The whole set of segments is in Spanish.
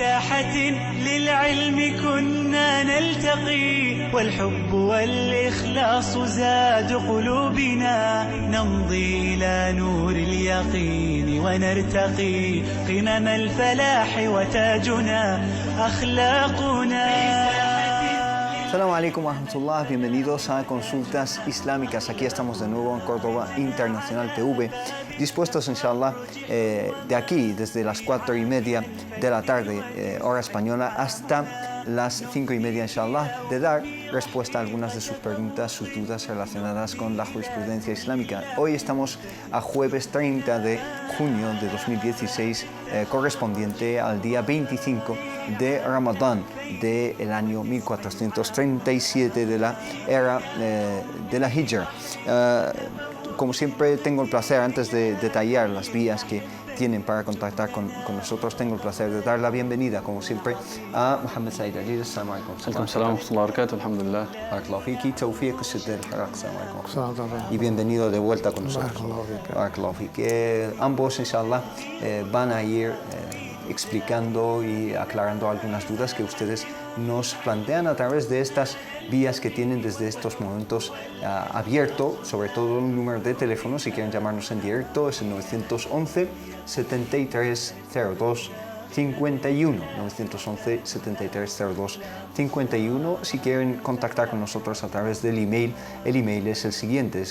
ساحة للعلم كنا نلتقي والحب والإخلاص زاد قلوبنا نمضي إلى نور اليقين ونرتقي قمم الفلاح وتاجنا أخلاقنا. Assalamu alaikum wa rahmatullah, bienvenidos a Consultas Islámicas. Aquí estamos de nuevo en Córdoba Internacional TV, dispuestos inshallah de aquí desde las 4:30 de la tarde, hora española, hasta las 5:30 inshallah, de dar respuesta a algunas de sus preguntas, sus dudas relacionadas con la jurisprudencia islámica. Hoy estamos a jueves 30 de junio de 2016, correspondiente al día 25 de Ramadán del año 1437 de la era de la Hijra. Como siempre tengo el placer, antes de detallar las vías que tienen para contactar con nosotros, tengo el placer de dar la bienvenida, como siempre, a Mohammed Said Aziz. Assalamu alaikum. Assalamu alaikum wa rahmatullahi, alhamdulillah. Barakallahu fiki, Tawfiq Siddiq al-Haraq. Assalamu alaikum. Y bienvenido de vuelta con nosotros. Barakallahu fiki. Ambos, inshallah, van a ir explicando y aclarando algunas dudas que ustedes nos plantean a través de estas vías que tienen desde estos momentos abierto, sobre todo un número de teléfono. Si quieren llamarnos en directo es el 911 7302 51, 911 7302 51. Si quieren contactar con nosotros a través del email, el email es el siguiente,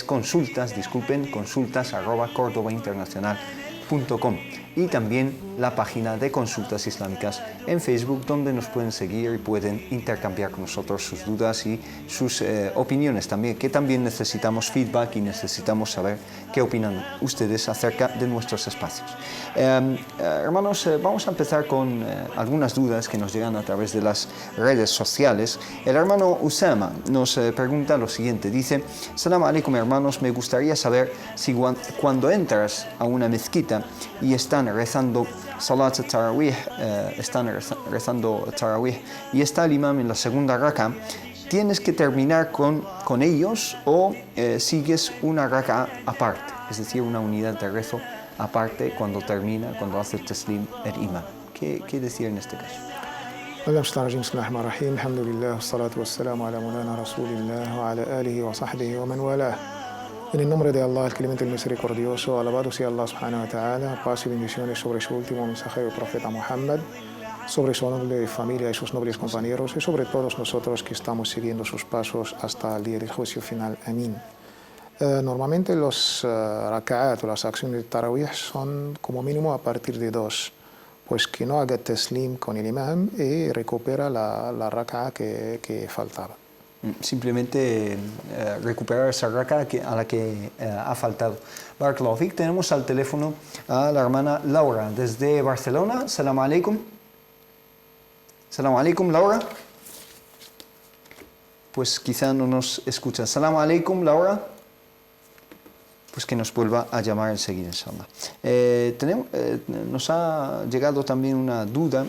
consultas@cordobainternacional.com, y también la página de Consultas Islámicas en Facebook, donde nos pueden seguir y pueden intercambiar con nosotros sus dudas y sus opiniones también, que también necesitamos feedback y necesitamos saber qué opinan ustedes acerca de nuestros espacios. Hermanos, vamos a empezar con algunas dudas que nos llegan a través de las redes sociales. El hermano Usama nos pregunta lo siguiente, dice: Salam alaikum hermanos, me gustaría saber si cuando entras a una mezquita y están rezando Salat Tarawih, y está el imam en la segunda raka, ¿tienes que terminar con ellos o sigues una raka aparte? Es decir, una unidad de rezo aparte cuando hace el taslim el imam. ¿Qué decir en este caso? Bismillahirrahmanirrahim. Alhamdulillah, wassalatu wassalamu ala mulana rasulillah wa ala alihi wa sahbihi wa man walah. En el nombre de Allah, el clemente y el misericordioso, alabado sea Allah subhanahu wa ta'ala, paz y bendiciones sobre su último mensajero, el profeta Muhammad, sobre su noble familia y sus nobles compañeros, y sobre todos nosotros que estamos siguiendo sus pasos hasta el día del juicio final. Amén. Normalmente los raka'at o las acciones de Tarawih son como mínimo a partir de 2, pues que no haga taslim con el imam y recupera la raka'a que faltaba. Simplemente recuperar esa raka a la que ha faltado. Barakallahu fik. Tenemos al teléfono a la hermana Laura desde Barcelona. Salam alaikum. Salam alaikum, Laura. Pues quizá no nos escucha. Salam alaikum, Laura. Pues que nos vuelva a llamar enseguida, inshallah. Nos ha llegado también una duda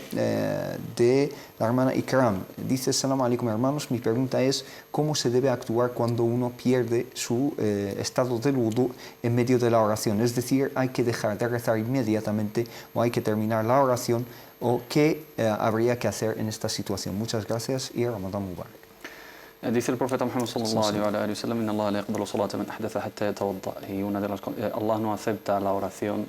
de la hermana Ikram. Dice: Salam alaikum hermanos, mi pregunta es ¿cómo se debe actuar cuando uno pierde su estado del wudu en medio de la oración? Es decir, ¿hay que dejar de rezar inmediatamente o hay que terminar la oración? ¿O qué habría que hacer en esta situación? Muchas gracias y Ramadán Mubarak. Dice el profeta Muhammad sallallahu alaihi wa sallam: Inna Allah la yaqbalu salata man ahdatha hatta yatawadda. Y Allah no acepta la oración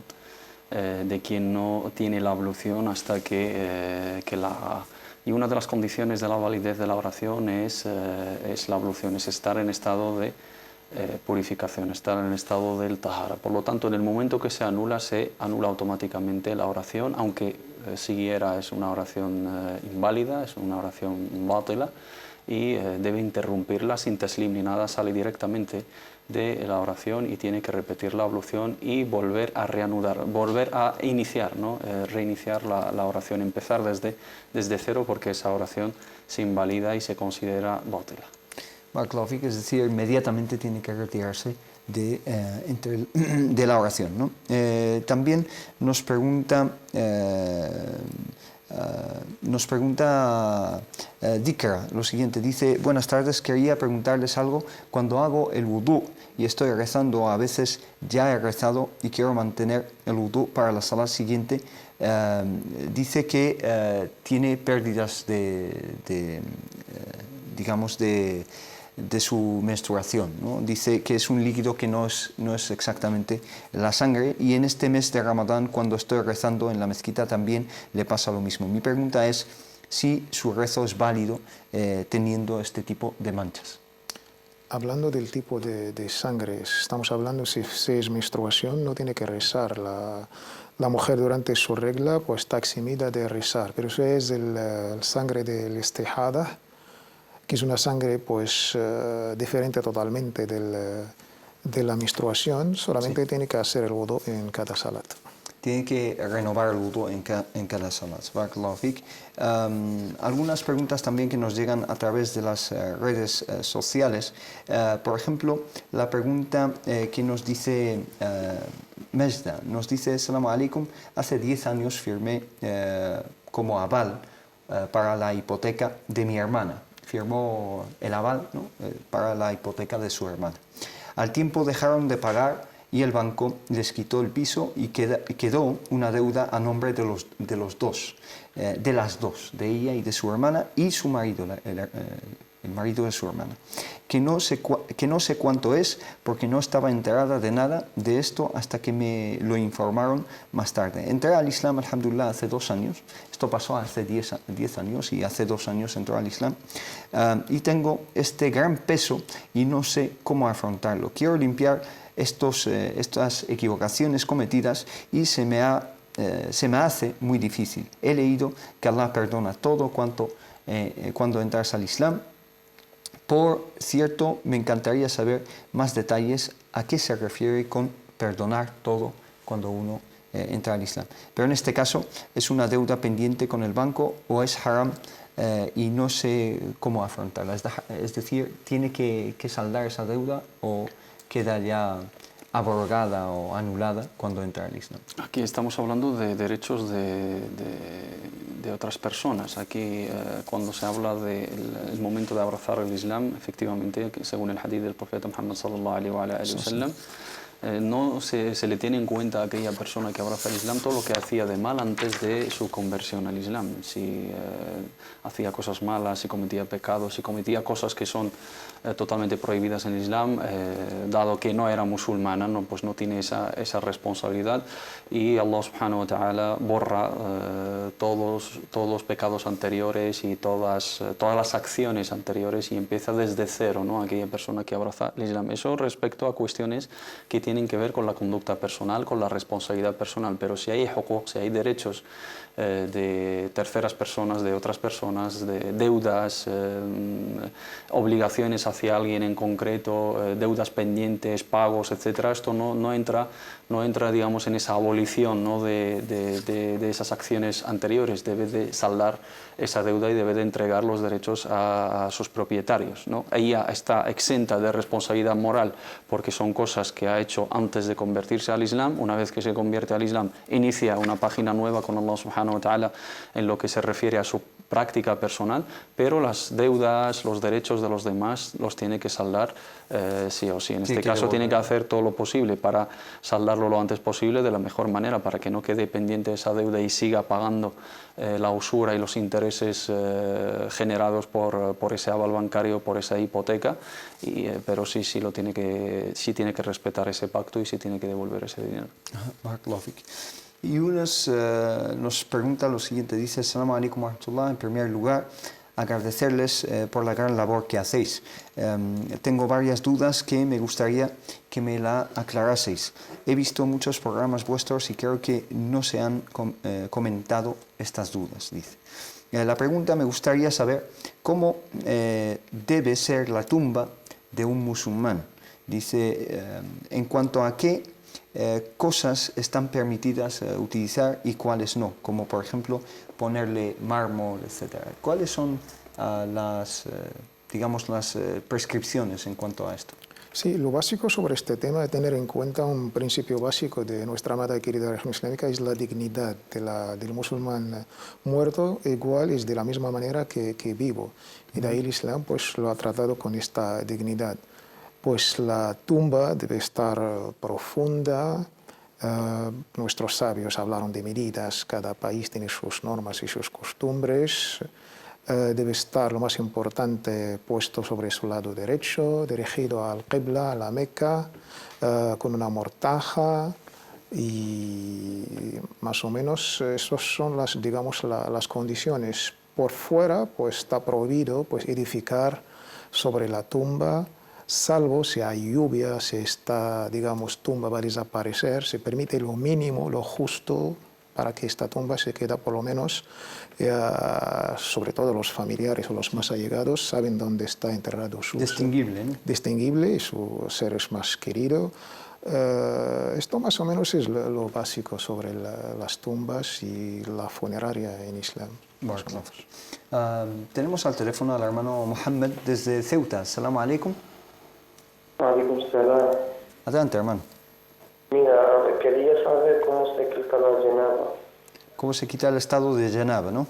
de quien no tiene la ablución hasta que la haga. Y una de las condiciones de la validez de la oración es la ablución, es estar en estado de purificación, estar en estado del tahara. Por lo tanto, en el momento que se anula automáticamente la oración, aunque siguiera es una oración inválida, es una oración batila, y debe interrumpirla sin taslim ni nada, sale directamente de la oración y tiene que repetir la ablución y volver a reanudar, volver a iniciar, ¿no? Reiniciar la oración, empezar desde cero, porque esa oración se invalida y se considera batila. Es decir, inmediatamente tiene que retirarse de la oración, ¿no? También nos pregunta Dikra, lo siguiente, dice: buenas tardes, quería preguntarles algo. Cuando hago el wudú y estoy rezando, a veces ya he rezado y quiero mantener el wudú para la salat siguiente, dice que tiene pérdidas digamos, de su menstruación, ¿no? Dice que es un líquido que no es exactamente la sangre, y en este mes de Ramadán, cuando estoy rezando en la mezquita, también le pasa lo mismo. Mi pregunta es si su rezo es válido teniendo este tipo de manchas. Hablando del tipo de sangre, estamos hablando si es menstruación, no tiene que rezar. La mujer durante su regla pues está eximida de rezar, pero eso es el sangre del istihada, que es una sangre pues diferente totalmente de la menstruación, solamente tiene que hacer el wudu en cada salat. Tiene que renovar el wudu en cada salat. Barakallahu fik. Algunas preguntas también que nos llegan a través de las redes sociales. Por ejemplo, la pregunta que nos dice Mejda, nos dice: Assalamu alaikum, hace 10 años firmé como aval para la hipoteca de mi hermana. Firmó el aval, ¿no?, para la hipoteca de su hermana. Al tiempo dejaron de pagar y el banco les quitó el piso y quedó una deuda a nombre de los dos, de las dos, de ella y de su hermana y su marido, el marido de su hermana, que no sé cuánto es, porque no estaba enterada de nada de esto hasta que me lo informaron más tarde. Entré al Islam, alhamdulillah, hace 2 años. Esto pasó hace 10 años, y hace 2 años entró al Islam. Y tengo este gran peso y no sé cómo afrontarlo. Quiero limpiar estas equivocaciones cometidas y se me hace muy difícil. He leído que Allah perdona todo cuando entras al Islam. Por cierto, me encantaría saber más detalles a qué se refiere con perdonar todo cuando uno entra al Islam. Pero en este caso, ¿es una deuda pendiente con el banco o es haram y no sé cómo afrontarla? Es decir, ¿tiene que saldar esa deuda o queda ya abrogada o anulada cuando entra al Islam? Aquí estamos hablando de derechos de otras personas. Aquí, cuando se habla del momento de abrazar el Islam, efectivamente, según el hadith del profeta Muhammad sallallahu alaihi wa sallam, no se le tiene en cuenta a aquella persona que abraza el Islam todo lo que hacía de mal antes de su conversión al Islam. Si hacía cosas malas, si cometía pecados, si cometía cosas que son totalmente prohibidas en el Islam, dado que no era musulmana, pues no tiene esa responsabilidad, y Allah subhanahu wa ta'ala borra todos los pecados anteriores y todas las acciones anteriores, y empieza desde cero, ¿no?, aquella persona que abraza el Islam. Eso respecto a cuestiones que tienen que ver con la conducta personal, con la responsabilidad personal. Pero si hay huquq, si hay derechos de terceras personas, de otras personas, de deudas, obligaciones hacia alguien en concreto, deudas pendientes, pagos, etcétera, esto no entra, digamos, en esa abolición, ¿no?, de esas acciones anteriores. Debe de saldar esa deuda y debe de entregar los derechos a sus propietarios, ¿no? Ella está exenta de responsabilidad moral porque son cosas que ha hecho antes de convertirse al Islam. Una vez que se convierte al Islam, inicia una página nueva con Allah subhanahu wa ta'ala en lo que se refiere a su práctica personal, pero las deudas, los derechos de los demás los tiene que saldar sí o sí. En este caso tiene que hacer todo lo posible para saldarlo lo antes posible, de la mejor manera, para que no quede pendiente esa deuda y siga pagando la usura y los intereses generados por ese aval bancario, por esa hipoteca, pero sí tiene que respetar ese pacto y sí tiene que devolver ese dinero. Y nos pregunta lo siguiente, dice: Assalamu alaikum wa rahmatullah, en primer lugar, agradecerles por la gran labor que hacéis. Tengo varias dudas que me gustaría que me la aclaraseis. He visto muchos programas vuestros y creo que no se han comentado estas dudas, dice. La pregunta: me gustaría saber cómo debe ser la tumba de un musulmán. Dice, en cuanto a qué cosas están permitidas utilizar y cuáles no, como por ejemplo ponerle mármol, etc. ¿Cuáles son las prescripciones en cuanto a esto? Sí, lo básico sobre este tema es tener en cuenta un principio básico de nuestra amada y querida religión islámica, es la dignidad del musulmán muerto, igual es de la misma manera que vivo. Y de ahí el Islam pues, lo ha tratado con esta dignidad. Pues la tumba debe estar profunda. Nuestros sabios hablaron de medidas, cada país tiene sus normas y sus costumbres. Debe estar, lo más importante, puesto sobre su lado derecho, dirigido al Qibla, a la Meca, con una mortaja, y más o menos esas son las condiciones. Por fuera pues, está prohibido pues, edificar sobre la tumba, salvo si hay lluvia, si esta tumba va a desaparecer, se permite lo mínimo, lo justo, para que esta tumba se quede por lo menos, sobre todo los familiares o los más allegados, saben dónde está enterrado su distinguible, ¿no? Distinguible, su ser es más querido. Esto más o menos es lo básico sobre las tumbas y la funeraria en Islam. Tenemos al teléfono al hermano Mohammed desde Ceuta. Assalamu alaikum. Alaikum salam. Adelante, hermano. Mira, quería saber cómo se quita la janaba. ¿Cómo se quita el estado de janaba, no?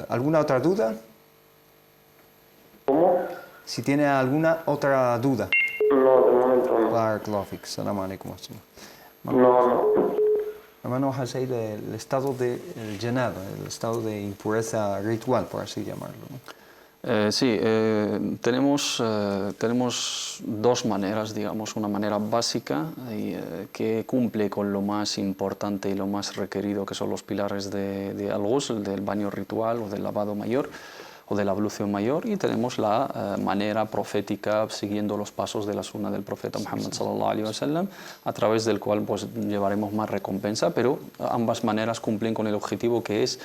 ¿Alguna otra duda? ¿Cómo? Si tiene alguna otra duda. No, de momento no. Barakallahu fik. Assalamu alaikum. No. Hermano Hassan, el estado de janaba, el estado de impureza ritual, por así llamarlo, ¿no? Sí, tenemos dos maneras, digamos, una manera básica que cumple con lo más importante y lo más requerido, que son los pilares de al-ghusl, del baño ritual o del lavado mayor o de la ablución mayor, y tenemos la manera profética siguiendo los pasos de la sunna del profeta Muhammad sallallahu alaihi wasallam, a través del cual pues llevaremos más recompensa, pero ambas maneras cumplen con el objetivo, que es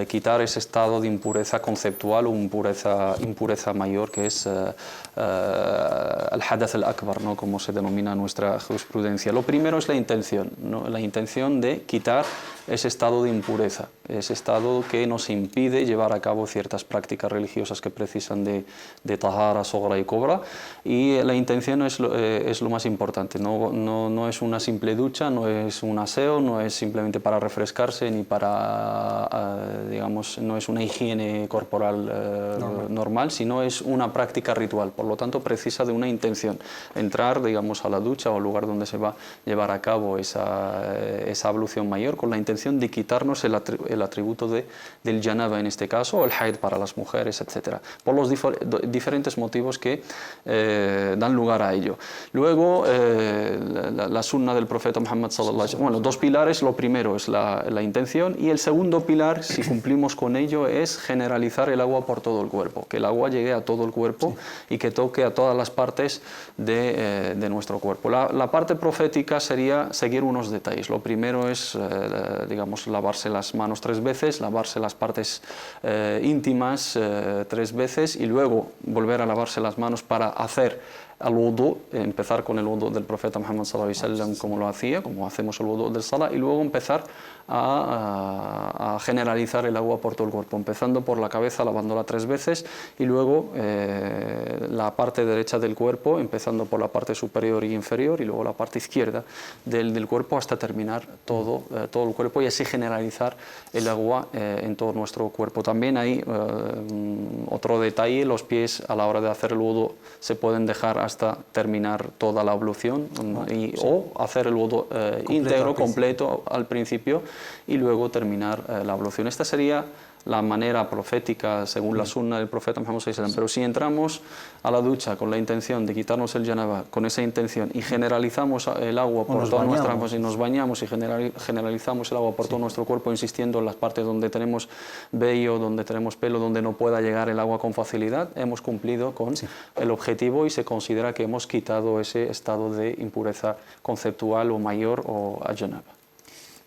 quitar ese estado de impureza conceptual o impureza mayor, que es al-hadath al-akbar, ¿no?, como se denomina en nuestra jurisprudencia. Lo primero es la intención, ¿no?, la intención de quitar ese estado de impureza, ese estado que nos impide llevar a cabo ciertas prácticas religiosas que precisan de tahara, sogra y cobra, y la intención es lo más importante. No es una simple ducha, no es un aseo, no es simplemente para refrescarse, ni para digamos, no es una higiene corporal normal, sino es una práctica ritual. Por lo tanto, precisa de una intención. Entrar, digamos, a la ducha o al lugar donde se va a llevar a cabo esa ablución mayor, con la intención de quitarnos el atributo del janaba en este caso, o el haid para las mujeres, etc. Por los diferentes motivos que dan lugar a ello. Luego, la sunna del profeta Muhammad sallallahu alaihi wasallam. Bueno, dos pilares. Lo primero es la intención, y el segundo pilar, si cumplimos con ello, es generalizar el agua por todo el cuerpo, que el agua llegue a todo el cuerpo y que toque a todas las partes de nuestro cuerpo. La parte profética sería seguir unos detalles. Lo primero es, digamos, lavarse las manos 3 veces, lavarse las partes íntimas 3 veces, y luego volver a lavarse las manos para hacer al-wudu, empezar con el wudu del profeta Muhammad sallallahu alaihi wasallam, como hacemos el wudu del salah, y luego empezar a generalizar el agua por todo el cuerpo, empezando por la cabeza, lavándola 3 veces, y luego la parte derecha del cuerpo, empezando por la parte superior y inferior, y luego la parte izquierda del cuerpo, hasta terminar todo el cuerpo, y así generalizar el agua en todo nuestro cuerpo. También hay otro detalle: los pies, a la hora de hacer el wudu, se pueden dejar hasta terminar toda la ablución, o hacer el wudu íntegro, completo al principio, y luego terminar la ablución. Esta sería la manera profética según la sunna del profeta Muhammad sallallahu alaihi wasallam. Pero si entramos a la ducha con la intención de quitarnos el janaba, con esa intención, y generalizamos el agua por toda nuestra, y nos bañamos y generalizamos el agua por todo nuestro cuerpo, insistiendo en las partes donde tenemos vello, donde tenemos pelo, donde no pueda llegar el agua con facilidad, hemos cumplido con el objetivo, y se considera que hemos quitado ese estado de impureza conceptual o mayor, o a janaba.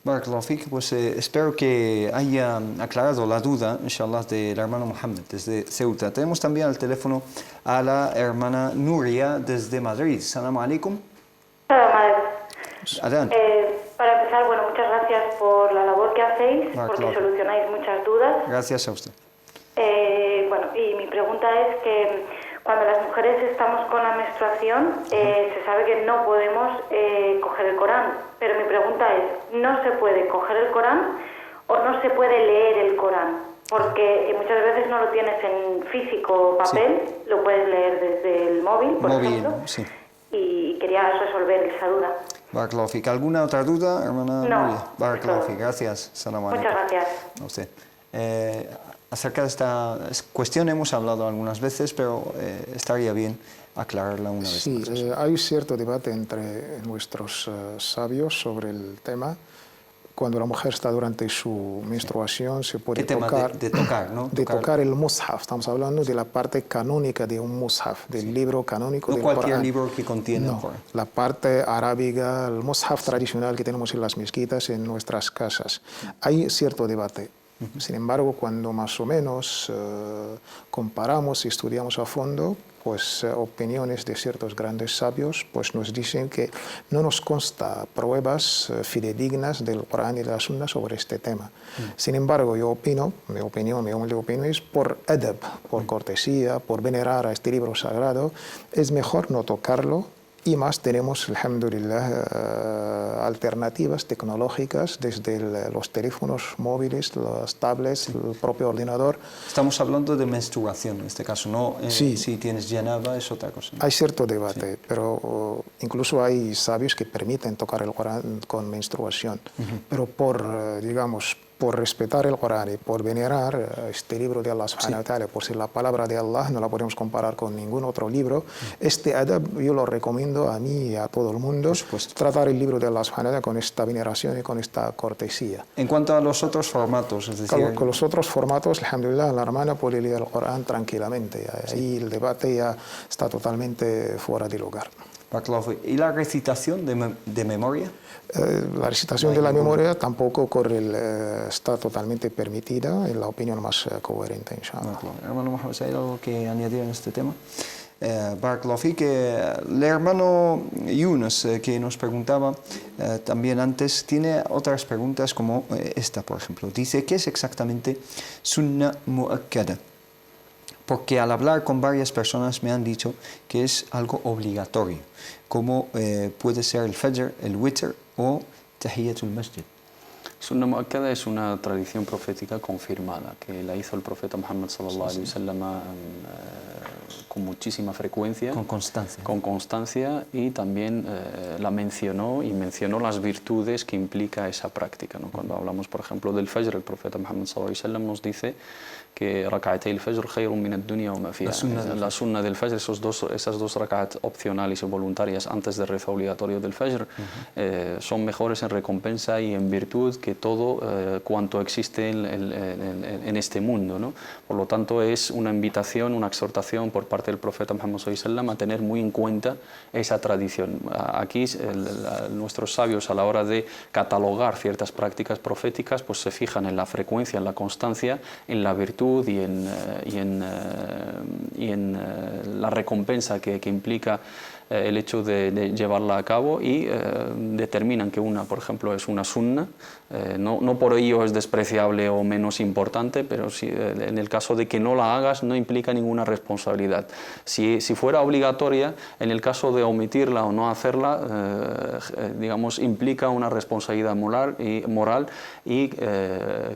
Barakallahu fik. Pues espero que haya aclarado la duda, inshallah, del hermano Mohammed desde Ceuta. Tenemos también al teléfono a la hermana Nuria desde Madrid. Assalamu alaikum. Adelante. Para empezar, bueno, muchas gracias por la labor que hacéis, porque solucionáis muchas dudas. Gracias a usted. Bueno, y mi pregunta es que Cuando las mujeres estamos con la menstruación, se sabe que no podemos coger el Corán, pero mi pregunta es, ¿no se puede coger el Corán o no se puede leer el Corán? Porque muchas veces no lo tienes en físico o papel, lo puedes leer desde el móvil, por ejemplo, sí. y quería resolver esa duda. Barakallahu fik. ¿Alguna otra duda, hermana No, Nuria? Barakallahu eso. fik. Gracias. Salam alaikum. Muchas gracias. A usted. Acerca de esta cuestión hemos hablado algunas veces, pero estaría bien aclararla una vez Sí, más. hay cierto debate entre nuestros sabios sobre el tema. Cuando la mujer está durante su menstruación se puede ¿Qué tema? tocar, De tocar, ¿no? de tocar el mushaf. Estamos hablando de la parte canónica de un mushaf, del libro canónico No del cualquier Corán. libro que contiene el No, Corán. la parte arábiga, el mushaf tradicional que tenemos en las mezquitas, en nuestras casas. Hay cierto debate. Sin embargo, cuando más o menos comparamos y estudiamos a fondo, pues opiniones de ciertos grandes sabios pues nos dicen que no nos consta pruebas fidedignas del Corán y de la Sunna sobre este tema. Sin embargo, yo opino, mi humilde opinión es por adab, por cortesía, por venerar a este libro sagrado, es mejor no tocarlo. Y más tenemos, alhamdulillah, alternativas tecnológicas desde los teléfonos móviles, las tablets, el propio ordenador. Estamos hablando de menstruación en este caso, no Sí. si tienes janaba es otra cosa. Hay cierto debate, pero incluso hay sabios que permiten tocar el Corán con menstruación. Pero por, digamos, por respetar el Corán y por venerar este libro de Allah subhanahu wa ta'ala, por ser la palabra de Allah, no la podemos comparar con ningún otro libro. Este adab yo lo recomiendo a mí y a todo el mundo, tratar el libro de Allah subhanahu wa ta'ala con esta veneración y con esta cortesía. En cuanto a los otros formatos, es decir... Con los otros formatos, alhamdulillah, la hermana puede leer el Corán tranquilamente. Ahí el debate ya está totalmente fuera de lugar. ¿Y la recitación de memoria? La recitación de la memoria tampoco está totalmente permitida, en la opinión más coherente, inshallah. Hermano Mohamed, ¿hay algo que añadir en este tema? Barakallahu fik, el hermano Yunus, que nos preguntaba también antes, tiene otras preguntas como esta, por ejemplo. Dice, ¿qué es exactamente Sunna Mu'akkada? Porque al hablar con varias personas me han dicho que es algo obligatorio, como puede ser el Fajr, el Witr o Tahiyatul Masjid. Sunna Mu'akkada es una tradición profética confirmada, que la hizo el profeta Muhammad sallallahu alaihi wasallam con muchísima frecuencia. Con constancia. Con constancia, y también la mencionó y mencionó las virtudes que implica esa práctica, ¿no? Cuando hablamos, por ejemplo, del Fajr, el profeta Muhammad sallallahu alaihi wasallam nos dice que rak'atay al-fajr khayrun min ad-dunya wa ma fiha. La sunna del Fajr, esas dos rak'at opcionales y voluntarias antes del rezo obligatorio del Fajr, son mejores en recompensa y en virtud que todo cuanto existe en este mundo, ¿no? Por lo tanto, es una invitación, una exhortación por parte del profeta Muhammad sallallahu alaihi wasallam a tener muy en cuenta esa tradición. Aquí nuestros sabios, a la hora de catalogar ciertas prácticas proféticas, pues se fijan en la frecuencia, en la constancia, en la virtud y en la recompensa que implica el hecho de llevarla a cabo, y determinan que una, por ejemplo, es una sunna, no por ello es despreciable o menos importante, pero si, en el caso de que no la hagas no implica ninguna responsabilidad. Si fuera obligatoria, en el caso de omitirla o no hacerla, digamos, implica una responsabilidad moral y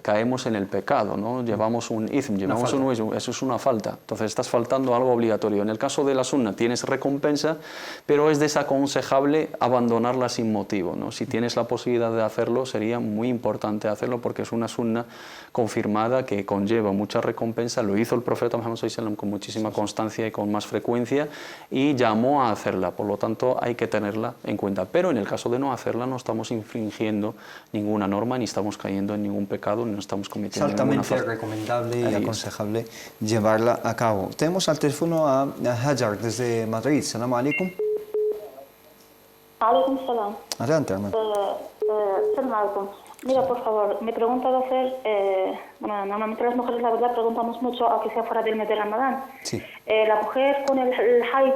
caemos en el pecado, ¿no? Llevamos un ism, llevamos un ism, eso es una falta. Entonces estás faltando algo obligatorio. En el caso de la sunna tienes recompensa, pero es desaconsejable abandonarla sin motivo, ¿no? Si tienes la posibilidad de hacerlo, sería muy importante hacerlo, porque es una sunna confirmada que conlleva mucha recompensa. Lo hizo el profeta Muhammad sallallahu alaihi wasallam con muchísima constancia y con más frecuencia, y llamó a hacerla. Por lo tanto, hay que tenerla en cuenta. Pero en el caso de no hacerla, no estamos infringiendo ninguna norma, ni estamos cayendo en ningún pecado, ni no estamos cometiendo ninguna falta. Altamente recomendable y aconsejable llevarla a cabo. Tenemos al teléfono a Hajar desde Madrid. Salam alaikum. Alaikum salam. Adelante, hermano. Salam alaikum. Mira, por favor, mi pregunta va a ser, bueno, normalmente las mujeres, la verdad, preguntamos mucho, aunque sea fuera del mes de Ramadán. Sí. La mujer con el haid,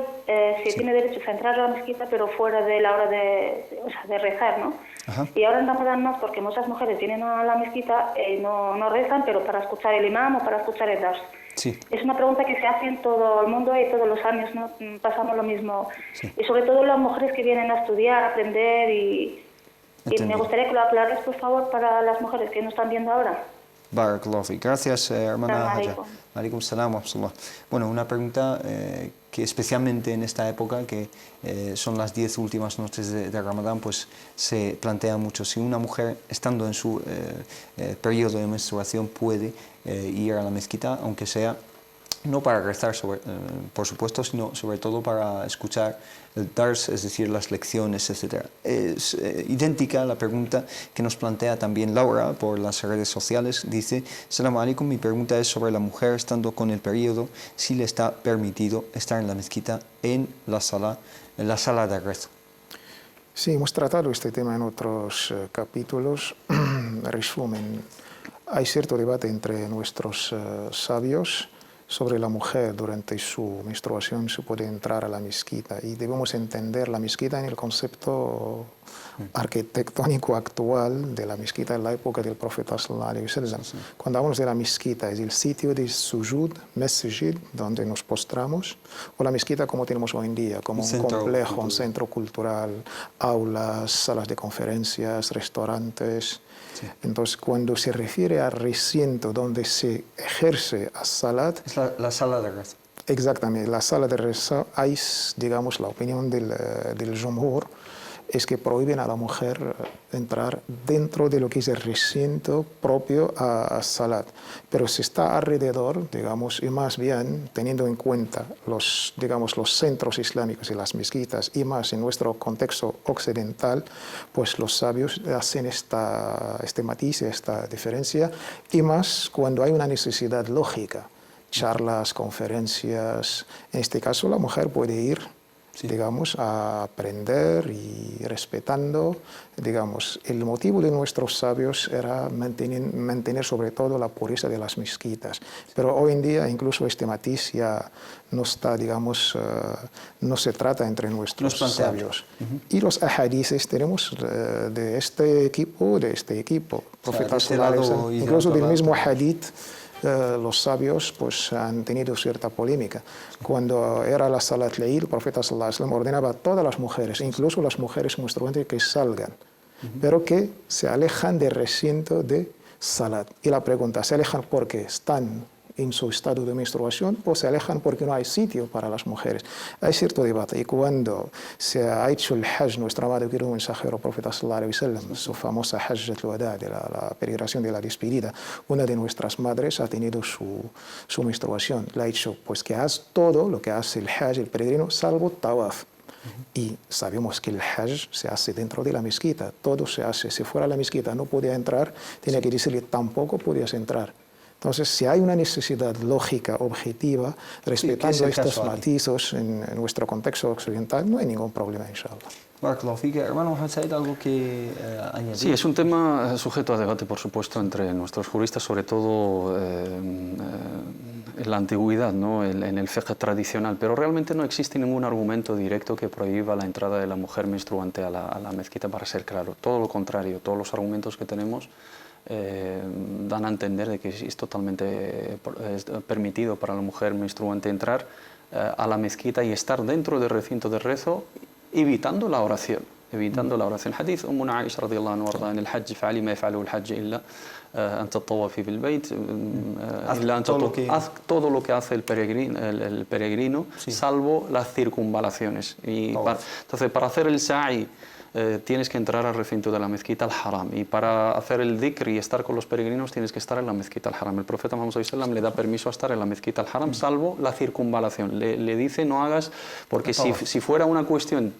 sí, Sí. tiene derecho a entrar a la mezquita, pero fuera de la hora o sea, de rezar, ¿no? Ajá. Y ahora en Ramadán no, porque muchas mujeres vienen a la mezquita y no rezan, pero para escuchar el imam o para escuchar el dars. Sí. Es una pregunta que se hace en todo el mundo y todos los años, ¿no? Pasamos lo mismo. Sí. Y sobre todo las mujeres que vienen a estudiar, a aprender y me Entendido. gustaría que lo aclares, por favor, para las mujeres que nos están viendo ahora. Barakallahu fik. Gracias, hermana Salam Haja. alaikum. Alaikum salam wa rahmatullah. Bueno, una pregunta que especialmente en esta época, que son las 10 últimas noches de Ramadán, pues se plantea mucho. Si una mujer, estando en su periodo de menstruación, puede ir a la mezquita, aunque sea no para rezar, por supuesto, sino sobre todo para escuchar el dars, es decir, las lecciones, etc. Es idéntica a la pregunta que nos plantea también Laura por las redes sociales. Dice: Salam alaikum, mi pregunta es sobre la mujer estando con el periodo, si le está permitido estar en la mezquita, en la sala de rezo. Sí, hemos tratado este tema en otros capítulos. Resumen, hay cierto debate entre nuestros sabios sobre la mujer durante su menstruación, si puede entrar a la mezquita. Y debemos entender la mezquita en el concepto arquitectónico actual de la mezquita en la época del profeta sallallahu alaihi wasallam. Cuando hablamos de la mezquita, es el sitio de sujud, masjid, donde nos postramos, o la mezquita como tenemos hoy en día, como un complejo, un centro cultural, aulas, salas de conferencias, restaurantes. Sí. Entonces, cuando se refiere al recinto donde se ejerce as-salat, es la sala de rezo. Exactamente, la sala de rezo, hay, digamos, la opinión del jumhur, es que prohíben a la mujer entrar dentro de lo que es el recinto propio a salat. Pero si está alrededor, digamos, y más bien teniendo en cuenta los centros islámicos y las mezquitas, y más en nuestro contexto occidental, pues los sabios hacen este matiz, esta diferencia, y más cuando hay una necesidad lógica, charlas, conferencias. En este caso la mujer puede ir, sí, digamos, a aprender y respetando, digamos, el motivo de nuestros sabios era mantener sobre todo la pureza de las mezquitas. Pero hoy en día incluso este matiz ya no está, digamos, no se trata entre nuestros sabios. Y los ahadices tenemos de este equipo, profeta sallallahu alaihi wasallam, incluso del mismo hadith. Los sabios pues han tenido cierta polémica. Cuando era la Salat Leil, el profeta sallallahu alaihi wasallam ordenaba a todas las mujeres, incluso las mujeres menstruantes, que salgan, pero que se alejan del recinto de Salat. Y la pregunta, ¿se alejan porque están en su estado de menstruación o se alejan porque no hay sitio para las mujeres? Hay cierto debate. Y cuando se ha hecho el Hajj, nuestro amado querido mensajero, profeta sallallahu alaihi wasallam, su famosa Hajj al-Wada, de la peregrinación de la despedida, una de nuestras madres ha tenido su menstruación. Le ha dicho, pues que haz todo lo que hace el Hajj, el peregrino, salvo tawaf. Y sabemos que el Hajj se hace dentro de la mezquita, todo se hace. Si fuera a la mezquita no podía entrar, tenía que decirle, tampoco podías entrar. Entonces, si hay una necesidad lógica, objetiva, respetando estos matices en nuestro contexto occidental, no hay ningún problema, inshallah. Barakallahu fik. Hermano Mohamed Said, ¿algo que añadir? Sí, es un tema sujeto a debate, por supuesto, entre nuestros juristas, sobre todo en la antigüedad, ¿no? En el fiqh tradicional, pero realmente no existe ningún argumento directo que prohíba la entrada de la mujer menstruante a la mezquita, para ser claro. Todo lo contrario, todos los argumentos que tenemos dan a entender de que es totalmente permitido para la mujer menstruante entrar a la mezquita y estar dentro del recinto de rezo, evitando la oración. Hadith Ummuna Aisha radiyallahu anha en el Hajj, fa'ali ma yaf'alu al-Hajj illa an tatawafi bil bayt, haz todo lo que hace el peregrino, sí, salvo las circunvalaciones. Entonces, para hacer el sa'i tienes que entrar al recinto de la mezquita al-Haram, y para hacer el dhikr y estar con los peregrinos tienes que estar en la mezquita al-Haram. El profeta Muhammad sallallahu alaihi wasallam le da permiso a estar en la mezquita al-Haram, salvo la circunvalación. Le dice no hagas, porque si fuera una cuestión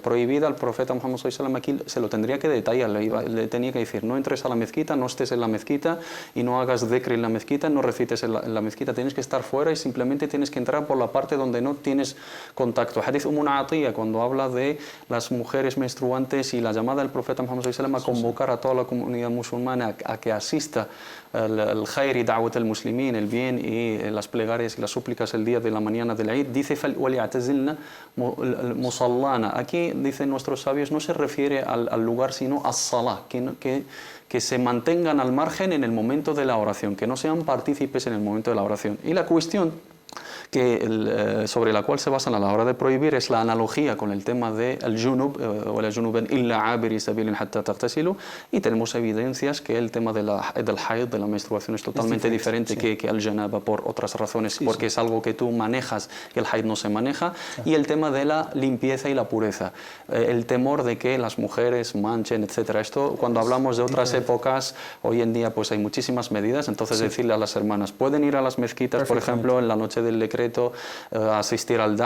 prohibida, el profeta Muhammad sallallahu alaihi wasallam aquí se lo tendría que detallar, le tenía que decir, no entres a la mezquita, no estés en la mezquita y no hagas dhikr en la mezquita, no recites en la mezquita, tienes que estar fuera y simplemente tienes que entrar por la parte donde no tienes contacto. Hadith Ummuna Atiyya, cuando habla de las mujeres menstruantes tú antes, y la llamada del profeta Muhammad sallallahu alaihi wasallam a convocar a toda la comunidad musulmana a que asista al khair y da'wat al-muslimin, el bien y las plegarias y las súplicas el día de la mañana del Eid, dice وَلِيَعْتَزِلْنَا مُصَلَّانَا. Aquí, dicen nuestros sabios, no se refiere al lugar, sino a salah, que se mantengan al margen en el momento de la oración, que no sean partícipes en el momento de la oración. Y la cuestión sobre la cual se basan a la hora de prohibir es la analogía con el tema del junub, وَلَا جُنُوبًا إِلَّا عَابِرِي سَبِيلٍ حَتَّى تَغْتَسِلُوا, y tenemos evidencias que el tema del haid, de la menstruación, es totalmente diferente que el janaba por otras razones, porque es algo que tú manejas y el haid no se maneja, y el tema de la limpieza y la pureza, el temor de que las mujeres manchen, etcétera. Esto, cuando hablamos de otras épocas, hoy en día pues hay muchísimas medidas, entonces decirle a las hermanas, pueden ir a las mezquitas, por ejemplo, en la noche del decreto, asistir al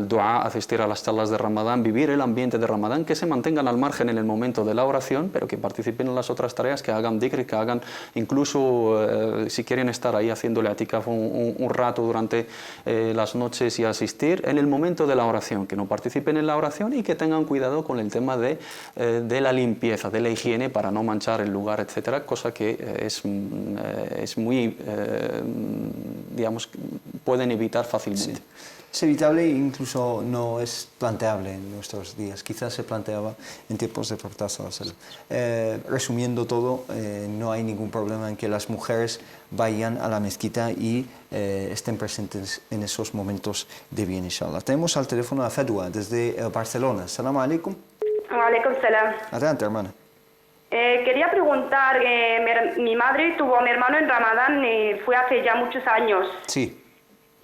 dua, asistir a las charlas de Ramadán, vivir el ambiente de Ramadán, que se mantengan al margen en el momento de la oración, pero que participen en las otras tareas, que hagan dhikr, que hagan incluso, si quieren estar ahí haciéndole atikaf un rato durante las noches y asistir en el momento de la oración, que no participen en la oración y que tengan cuidado con el tema de la limpieza, de la higiene, para no manchar el lugar, etcétera, cosa que es muy, digamos, pueden evitar fácilmente. Sí. Es evitable e incluso no es planteable en nuestros días. Quizás se planteaba en tiempos de Profeta sallallahu alaihi wasallam. Resumiendo todo, no hay ningún problema en que las mujeres vayan a la mezquita y estén presentes en esos momentos de bien, inshallah. Tenemos al teléfono a Fadwa desde Barcelona. Salam alaikum. Alaikum salam. Adelante, hermana. Quería preguntar, mi madre tuvo a mi hermano en Ramadán y fue hace ya muchos años. Sí.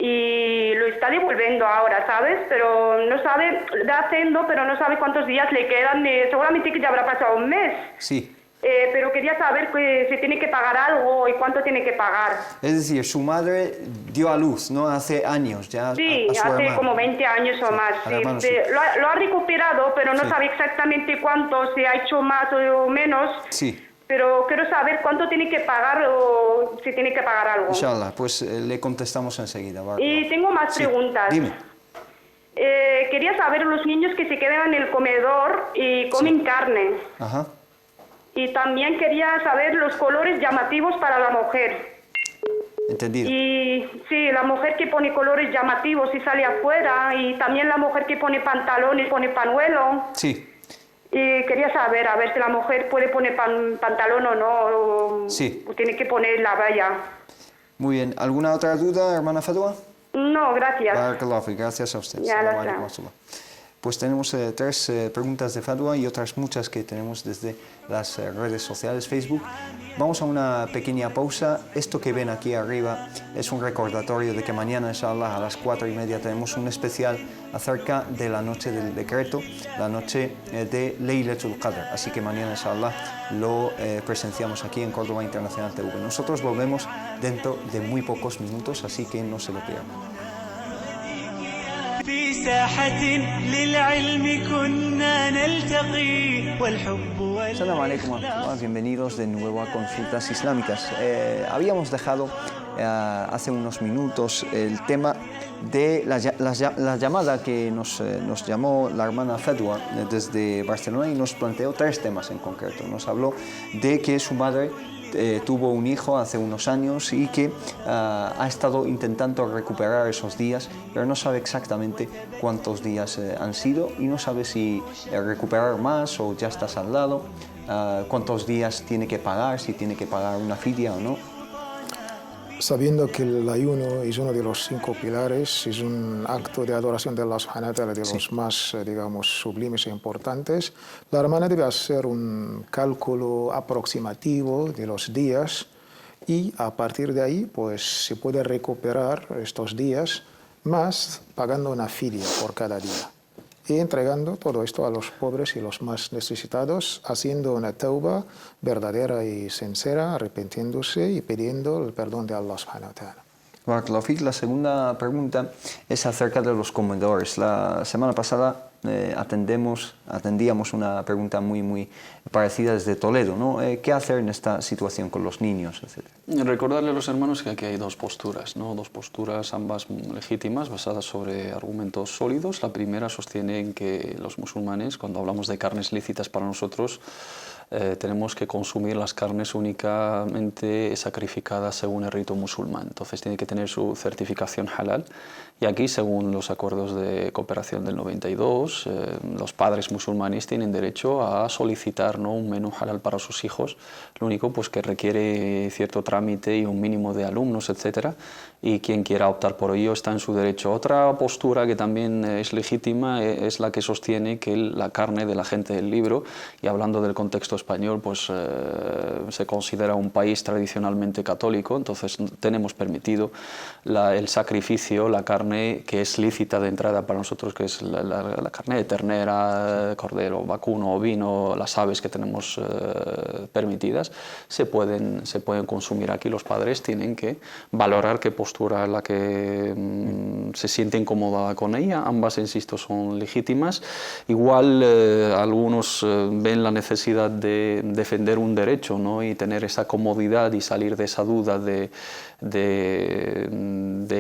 Y lo está devolviendo ahora, ¿sabes? Pero no sabe, está haciendo, pero no sabe cuántos días le quedan. Seguramente que ya habrá pasado un mes. Sí. Pero quería saber que si tiene que pagar algo y cuánto tiene que pagar. Es decir, su madre dio a luz, ¿no? Hace años ya. Sí, a su hace hermano. como 20 años o más. Sí. Hermano, sí. Lo ha recuperado, pero no Sí. sabe exactamente cuánto, si ha hecho más o menos. Sí. Pero quiero saber cuánto tiene que pagar o si tiene que pagar algo. Inshallah, pues le contestamos enseguida. Y tengo más preguntas. Dime. Quería saber los niños que se quedan en el comedor y comen carne. Ajá. Y también quería saber los colores llamativos para la mujer. Entendido. Y sí, la mujer que pone colores llamativos y sale afuera, y también la mujer que pone pantalón y pone pañuelo. Sí. Y quería saber, a ver si la mujer puede poner pantalón o no, Sí. o tiene que poner la valla. Muy bien. ¿Alguna otra duda, hermana Fadwa? No, gracias. Barakallahu fik. Gracias a usted. Ya, Assalamu lo alaikum sé. wa rahmatullah. Pues tenemos tres preguntas de Fadwa y otras muchas que tenemos desde las redes sociales, Facebook. Vamos a una pequeña pausa. Esto que ven aquí arriba es un recordatorio de que mañana, inshallah, a las 4:30 tenemos un especial acerca de la noche del decreto, la noche de Laylatul Qadr. Así que mañana, inshallah, lo presenciamos aquí en Córdoba Internacional TV. Nosotros volvemos dentro de muy pocos minutos, así que no se lo pierdan. في ساحة للعلم كنا نلتقي والحب Salam alaikum wa rahmatullah. Bienvenidos de nuevo a Consultas Islámicas. Habíamos dejado hace unos minutos el tema de la llamada que nos llamó la hermana Fadwa desde Barcelona y nos planteó tres temas en concreto. Nos habló de que su madre tuvo un hijo hace unos años y que ha estado intentando recuperar esos días, pero no sabe exactamente cuántos días han sido y no sabe si recuperar más o ya está saldado, cuántos días tiene que pagar, si tiene que pagar una fidia o no. Sabiendo que el ayuno es uno de los 5 pilares, es un acto de adoración de Allah subhanahu wa ta'ala, de los más, digamos, sublimes e importantes, la hermana debe hacer un cálculo aproximativo de los días y a partir de ahí pues se puede recuperar estos días más pagando una fidia por cada día y entregando todo esto a los pobres y los más necesitados, haciendo una tauba verdadera y sincera, arrepintiéndose y pidiendo el perdón de Allah subhanahu wa ta'ala. Barakallahu fik. La segunda pregunta es acerca de los comedores. La semana pasada atendíamos una pregunta muy parecida desde Toledo, ¿no? ¿Qué hacer en esta situación con los niños, etcétera? Recordarle a los hermanos que aquí hay dos posturas, ¿no? Dos posturas, ambas legítimas, basadas sobre argumentos sólidos. La primera sostiene en que los musulmanes, cuando hablamos de carnes lícitas para nosotros, tenemos que consumir las carnes únicamente sacrificadas según el rito musulmán. Entonces tiene que tener su certificación halal. Y aquí, según los acuerdos de cooperación del 92, los padres musulmanes tienen derecho a solicitar, ¿no?, un menú halal para sus hijos. Lo único pues, que requiere cierto trámite y un mínimo de alumnos, etc. Y quien quiera optar por ello está en su derecho. Otra postura que también es legítima es la que sostiene que la carne de la gente del libro, y hablando del contexto español, pues se considera un país tradicionalmente católico, entonces tenemos permitido el sacrificio, la carne que es lícita de entrada para nosotros, que es la carne de ternera, cordero, vacuno, ovino, las aves que tenemos permitidas, se pueden consumir aquí. Los padres tienen que valorar qué postura es la que se siente incómoda con ella. Ambas, insisto, son legítimas. Igual algunos ven la necesidad de defender un derecho, ¿no?, y tener esa comodidad y salir de esa duda de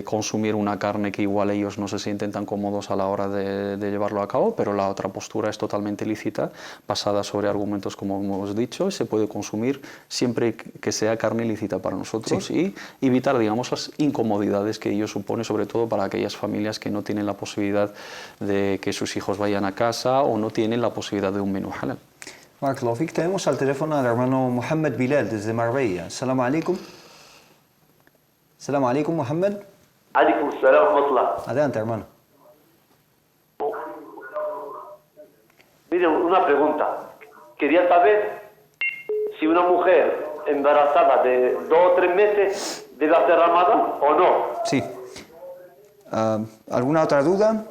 consumir una carne que igual ellos no se sienten tan cómodos a la hora de llevarlo a cabo, pero la otra postura es totalmente lícita, basada sobre argumentos como hemos dicho, y se puede consumir siempre que sea carne lícita para nosotros, sí, y evitar, digamos, las incomodidades que ello supone, sobre todo para aquellas familias que no tienen la posibilidad de que sus hijos vayan a casa o no tienen la posibilidad de un menú halal. Barakallahu fik. Tenemos al teléfono al hermano Mohammed Bilal desde Marbella. Salam alaikum. Salam alaikum, Mohammed. Alaikum salam wa rahmatullah. Adelante, hermano. Mire, una pregunta. Quería saber si una mujer embarazada de 2 o 3 meses debe hacer Ramadán o no. Sí. ¿Alguna otra duda?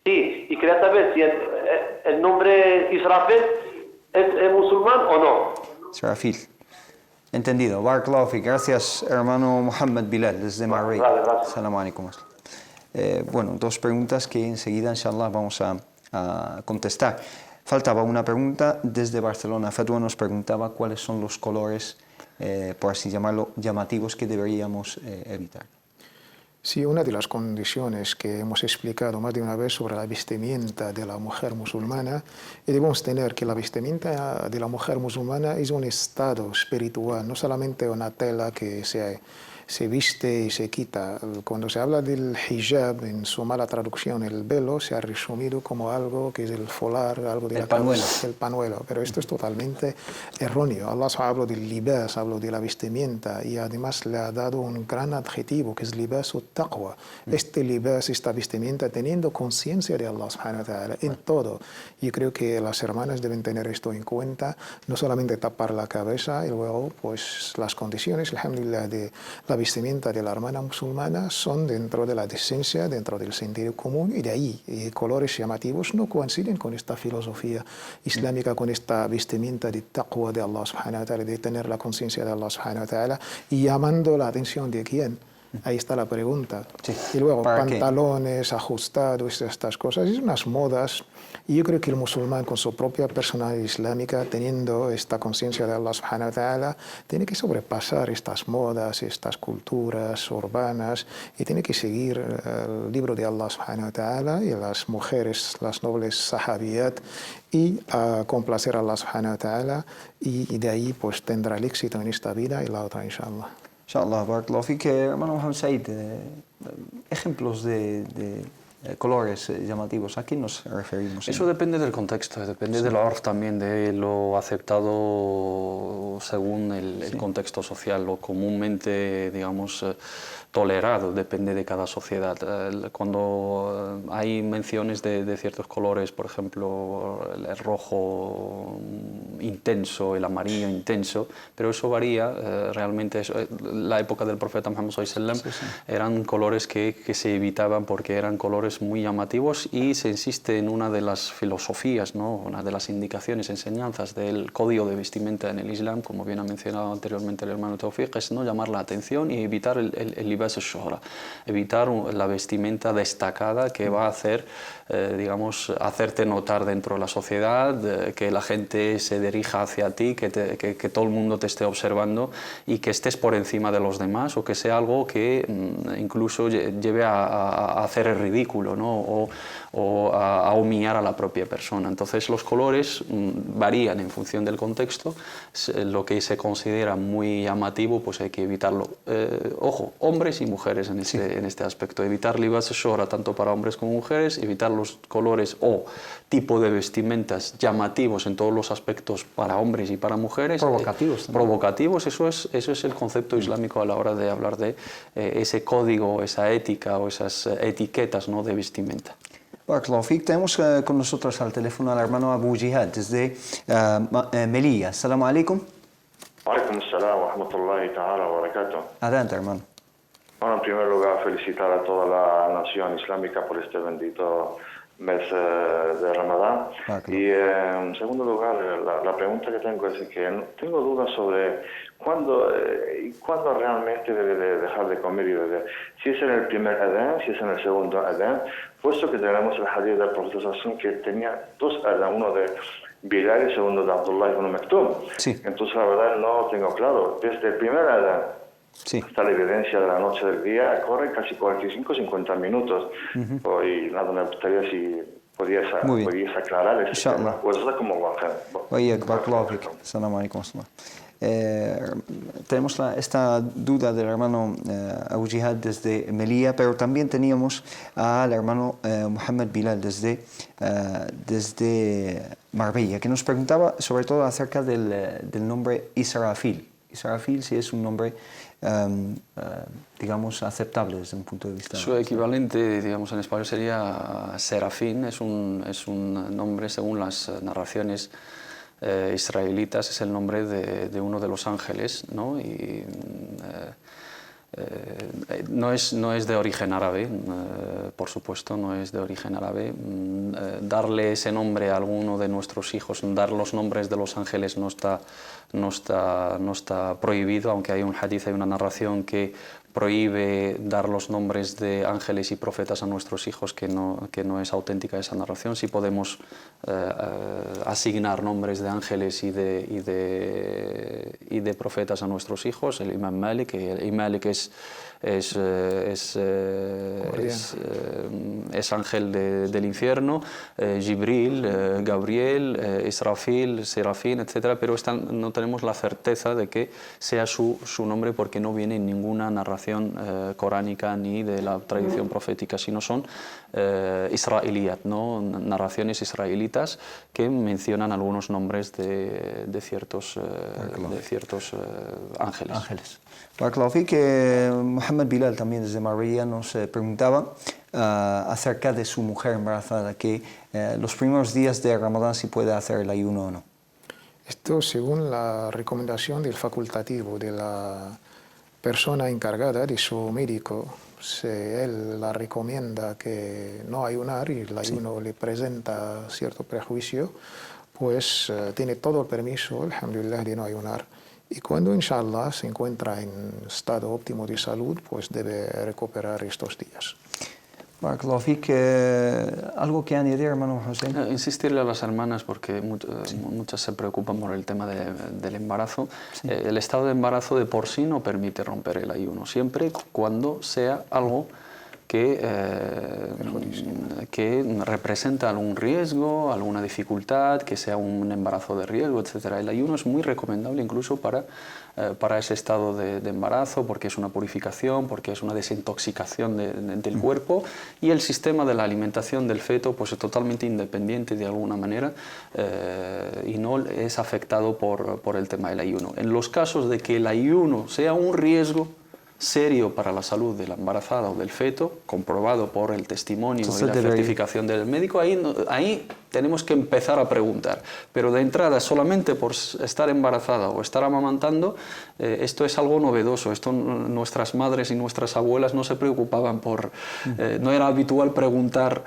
Sí, y quería saber si el nombre Israfil es musulmán o no. Israfil. Entendido. Barakallahu fik. Gracias, hermano Mohammed Bilal, desde Marbella. Vale, gracias. Salam alaikum. Bueno, 2 preguntas que enseguida, inshallah, vamos a contestar. Faltaba una pregunta desde Barcelona. Fatwa nos preguntaba cuáles son los colores, por así llamarlo, llamativos que deberíamos evitar. Sí, una de las condiciones que hemos explicado más de una vez sobre la vestimenta de la mujer musulmana, y debemos tener que la vestimenta de la mujer musulmana es un estado espiritual, no solamente una tela que se viste y se quita. Cuando se habla del hijab, en su mala traducción, el velo, se ha resumido como algo que es el folar, algo de el panuelo. El panuelo, pero esto es totalmente erróneo. Allah habló del libas, habló de la vestimenta, y además le ha dado un gran adjetivo que es libas o taqwa. Este libas, esta vestimenta, teniendo conciencia de Allah subhanahu wa ta'ala en todo. Yo creo que las hermanas deben tener esto en cuenta, no solamente tapar la cabeza y luego pues las condiciones, alhamdulillah, de la vestimenta de la hermana musulmana son dentro de la decencia, dentro del sentido común, y de ahí colores llamativos no coinciden con esta filosofía islámica, con esta vestimenta de taqwa de Allah subhanahu wa ta'ala, de tener la conciencia de Allah subhanahu wa ta'ala, y llamando la atención de quién. Ahí está la pregunta. Sí. Y luego ¿Qué? pantalones ajustados, estas cosas, es unas modas. Y yo creo que el musulmán, con su propia personalidad islámica, teniendo esta conciencia de Allah subhanahu wa ta'ala, tiene que sobrepasar estas modas, estas culturas urbanas, y tiene que seguir el libro de Allah subhanahu wa ta'ala y las mujeres, las nobles sahabiyat, y complacer a Allah subhanahu wa ta'ala, y de ahí pues tendrá el éxito en esta vida y la otra, inshallah. Inshallah, barakallahu fik. Hermano Mohammed Said, ejemplos de colores llamativos, ¿a quién nos referimos? Eso depende del contexto, depende del orf también, de lo aceptado según el contexto social, lo comúnmente, digamos, tolerado, depende de cada sociedad. Cuando hay menciones de ciertos colores, por ejemplo, el rojo intenso, el amarillo intenso, pero eso varía, realmente la época del profeta Muhammad sallallahu alaihi wasallam eran colores que se evitaban porque eran colores colores muy llamativos y se insiste en una de las filosofías, ¿no? Una de las indicaciones, enseñanzas del código de vestimenta en el Islam, como bien ha mencionado anteriormente el hermano Tawfiq, es no llamar la atención y evitar el libas al-shuhra, evitar la vestimenta destacada que va a hacer, digamos, hacerte notar dentro de la sociedad, que la gente se dirija hacia ti, que todo el mundo te esté observando y que estés por encima de los demás, o que sea algo que incluso lleve a hacer el ridículo, ¿no? o a humillar a la propia persona. Entonces los colores varían en función del contexto. Lo que se considera muy llamativo, pues hay que evitarlo. Ojo, hombres y mujeres en este aspecto. Evitar libas shora tanto para hombres como mujeres, evitar los colores o tipo de vestimentas llamativos en todos los aspectos para hombres y para mujeres. Provocativos. Provocativos, eso es el concepto islámico a la hora de hablar de ese código, esa ética o esas etiquetas, ¿no?, de vestimenta. Barakallahu Fik. Tenemos con nosotros al teléfono al hermano Abu Jihad desde Melilla. Assalamu alaikum. Alaikum salam wa rahmatullahi ta'ala wa barakatuh. Adelante, hermano. Bueno, en primer lugar, felicitar a toda la nación islámica por este bendito mes de Ramadán. Y en segundo lugar, la pregunta que tengo es que tengo dudas sobre cuándo realmente debe de dejar de comer y beber. Si es en el primer adán, si es en el segundo adán, puesto que tenemos el hadith del profeta Sasson que tenía dos adán, uno de Bilal y segundo de Abdullah ibn Maktum. Sí. Entonces, la verdad, no tengo claro. Desde el primer adán hasta la evidencia de la noche del día, corre casi 45-50 minutos. Y nada, me gustaría si podías aclarar este tema. Pues es como Assalamu alaikum. Tenemos esta duda del hermano Abu Jihad desde Melilla, pero también teníamos al hermano Mohammed Bilal desde Marbella, que nos preguntaba sobre todo acerca del nombre Israfil. Israfil, si es un nombre, digamos, aceptable desde un punto de vista... Su equivalente, digamos, en español sería Serafín, es un nombre, según las narraciones israelitas, es el nombre de uno de los ángeles, ¿no? Y no es de origen árabe, por supuesto, no es de origen árabe. Darle ese nombre a alguno de nuestros hijos, dar los nombres de los ángeles no está prohibido, aunque hay un hadith, hay una narración que prohíbe dar los nombres de ángeles y profetas a nuestros hijos, que no es auténtica esa narración. Sí podemos asignar nombres de ángeles y de profetas a nuestros hijos. El Imam Malik, es ángel del infierno, Jibril, Gabriel, Israfil, Serafín, etc. Pero no tenemos la certeza de que sea su nombre, porque no viene en ninguna narración coránica ni de la tradición profética, sino son israelíat, ¿no? Narraciones israelitas que mencionan algunos nombres de ciertos ángeles. Barakallahu que Mohammed Bilal también desde Marbella nos preguntaba acerca de su mujer embarazada, que los primeros días de Ramadán si puede hacer el ayuno o no. Esto según la recomendación del facultativo de la persona encargada, de su médico. Si él la recomienda que no ayunar y el ayuno le presenta cierto prejuicio, pues tiene todo el permiso, alhamdulillah, de no ayunar. Y cuando, inshallah, se encuentra en estado óptimo de salud, pues debe recuperar estos días. Barakallahu Fik, ¿algo que añadir, hermano José? Insistirle a las hermanas, porque muchas se preocupan por el tema del embarazo. Sí. El estado de embarazo de por sí no permite romper el ayuno, siempre cuando sea algo que representa algún riesgo, alguna dificultad, que sea un embarazo de riesgo, etc. El ayuno es muy recomendable incluso para ese estado de embarazo, porque es una purificación, porque es una desintoxicación del cuerpo, y el sistema de la alimentación del feto pues es totalmente independiente de alguna manera y no es afectado por el tema del ayuno. En los casos de que el ayuno sea un riesgo, serio para la salud de la embarazada o del feto, comprobado por el testimonio y la certificación del médico, ahí tenemos que empezar a preguntar. Pero de entrada, solamente por estar embarazada o estar amamantando, esto es algo novedoso. Esto nuestras madres y nuestras abuelas no se preocupaban por... no era habitual preguntar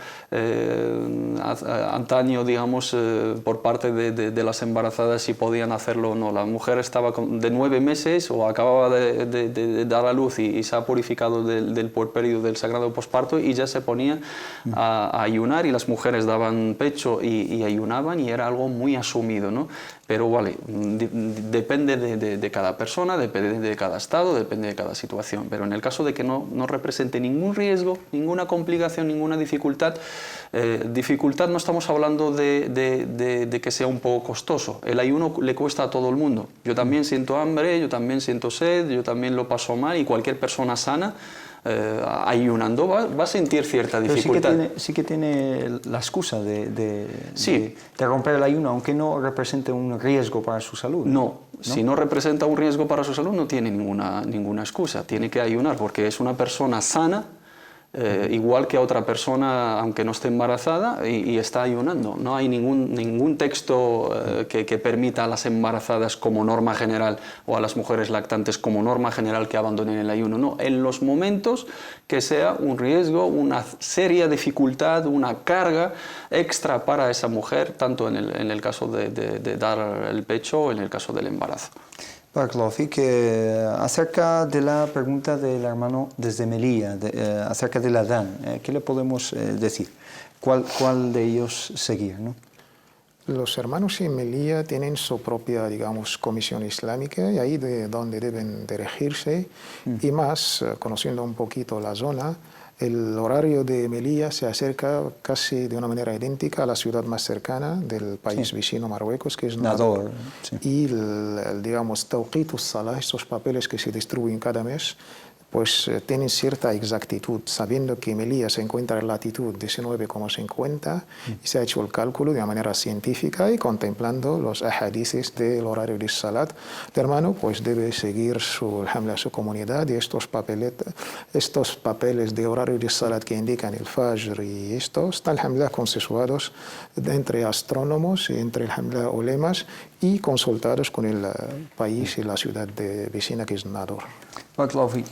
antaño, digamos, por parte de las embarazadas si podían hacerlo o no. La mujer estaba de 9 meses o acababa de dar a luz y se ha purificado del puerperio, del sagrado posparto, y ya se ponía a ayunar, y las mujeres daban pecho y ayunaban, y era algo muy asumido, ¿no? Pero vale, depende de cada persona, depende de cada estado, depende de cada situación. Pero en el caso de que no represente ningún riesgo, ninguna complicación, ninguna dificultad, dificultad no estamos hablando de que sea un poco costoso. El ayuno le cuesta a todo el mundo. Yo también siento hambre, yo también siento sed, yo también lo paso mal, y cualquier persona sana ayunando va a sentir cierta dificultad. Pero sí que tiene la excusa de romper el ayuno, aunque no represente un riesgo para su salud. No, si no representa un riesgo para su salud, no tiene ninguna excusa. Tiene que ayunar porque es una persona sana, igual que a otra persona, aunque no esté embarazada, y está ayunando. No hay ningún texto que permita a las embarazadas como norma general, o a las mujeres lactantes como norma general, que abandonen el ayuno. No, en los momentos que sea un riesgo, una seria dificultad, una carga extra para esa mujer, tanto en el caso de dar el pecho o en el caso del embarazo. Acerca de la pregunta del hermano desde Melilla, acerca del Adán, ¿qué le podemos decir? ¿Cuál de ellos seguir, ¿no? Los hermanos en Melilla tienen su propia, digamos, comisión islámica, y ahí de donde deben dirigirse, y más, conociendo un poquito la zona, el horario de Melilla se acerca casi de una manera idéntica a la ciudad más cercana del país vecino, Marruecos, que es Nador. Y digamos, Tawqit as-Salah, estos papeles que se distribuyen cada mes, pues tienen cierta exactitud, sabiendo que Melilla se encuentra en latitud 19,50, y se ha hecho el cálculo de una manera científica, y contemplando los ahadices del horario de Salat, el hermano pues debe seguir su comunidad, y estos papeles de horario de Salat que indican el Fajr y esto, están consensuados entre astrónomos y entre ulemas, y consultados con el país y la ciudad vecina, que es Nador.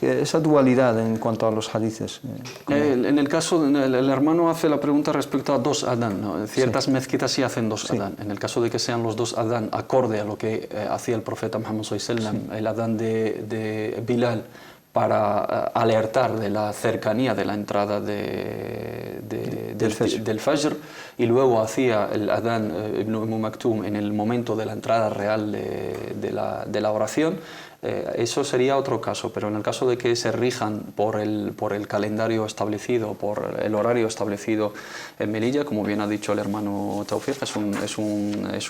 Esa dualidad en cuanto a los hadices. En el caso, el hermano hace la pregunta respecto a 2 adán, ¿no? Ciertas mezquitas sí hacen 2 adán. En el caso de que sean los 2 adán acorde a lo que hacía el profeta Muhammad sallallahu, el adán de Bilal, para alertar de la cercanía de la entrada del Fajr, y luego hacía el adán Ibn Maktum en el momento de la entrada real de la oración. Eso sería otro caso, pero en el caso de que se rijan por el calendario establecido, por el horario establecido en Melilla, como bien ha dicho el hermano Tawfiq, es